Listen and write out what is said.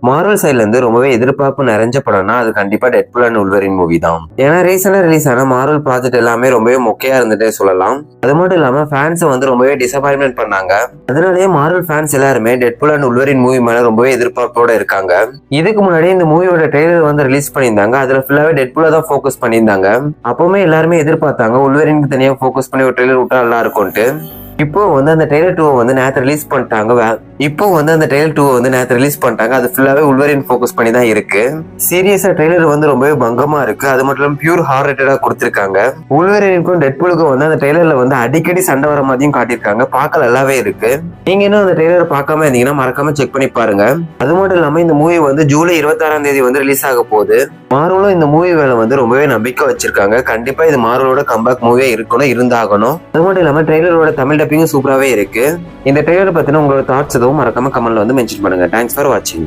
Marvel சைட்ல இருந்து ரொம்பவே எதிர்பார்ப்பு நிறைஞ்ச படம்னா அது கண்டிப்பா டெட்பூல் அண்ட் உல்வரின் மூவி தான். ஏன்னா ரீசெண்டா ரிலீஸ் ஆன மார்வல் ப்ராஜெக்ட் எல்லாமே ரொம்பவே மொக்கையா இருந்துட்டே சொல்லலாம். அது மட்டும் இல்லாம ஃபேன்ஸ் வந்து ரொம்பவே டிசப்பாயின்மெண்ட் பண்ணாங்க. அதனாலேயே மார்வல் ஃபேன்ஸ் எல்லாருமே டெட்பூல் அண்ட் உல்வரின் மூவி மேல ரொம்பவே எதிர்பார்ப்போட இருக்காங்க. இதுக்கு முன்னாடி இந்த மூவியோட ட்ரெய்லர் வந்து ரிலீஸ் பண்ணியிருந்தாங்க. அதுல ஃபுல்லாவே டெட்பூல தான் ஃபோக்கஸ் பண்ணியிருந்தாங்க. அப்பவுமே எல்லாருமே எதிர்பார்த்தாங்க உல்வரினுக்கு தனியா ஃபோக்கஸ் பண்ணி ஒரு ட்ரெய்லர் விட்டா நல்லா இருக்கும்ட்டு. இப்போ வந்து அந்த ட்ரெய்லர் 2 வந்து நேத்து ரிலீஸ் பண்ணிட்டாங்க. அது ஃபுல்லாவே உல்வரின் ஃபோக்கஸ் பண்ணி தான் இருக்கு. சீரியஸா ட்ரெய்லர் வந்து ரொம்பவே பங்கமா இருக்கு. அது மட்டும் இல்லாம பியூர் ஹார் ரேட்டடா கொடுத்திருக்காங்க. உல்வரினுக்கும் டெட்பூலுக்கும் வந்து அந்த ட்ரெய்லர்ல வந்து அடிக்கடி சண்டை வர மாதிரியும் காட்டியிருக்காங்க. பார்க்க நல்லாவே இருக்கு. நீங்க இன்னும் அந்த ட்ரெய்லர் பார்க்காம இருந்தீங்கன்னா மறக்காம செக் பண்ணி பாருங்க. அது மட்டும் இல்லாம இந்த மூவி வந்து ஜூலை 26ஆம் தேதி வந்து ரிலீஸ் ஆக போகுது. மார்வலும் இந்த மூவி மேல வந்து ரொம்பவே நம்பிக்கை வச்சிருக்காங்க. கண்டிப்பா இது மார்வலோட கம்பேக் மூவியா இருக்கணும், இருந்தாகணும். அது மட்டும் இல்லாம ட்ரெய்லரோட தமிழ் டப்பிங்கும் சூப்பராகவே இருக்கு. இந்த ட்ரெய்லர் பத்தின உங்களோட தாட்ஸ் எதுவும் மறக்காம கமெண்ட்ல வந்து மென்ஷன் பண்ணுங்க. தேங்க்ஸ் ஃபார் வாட்சிங்.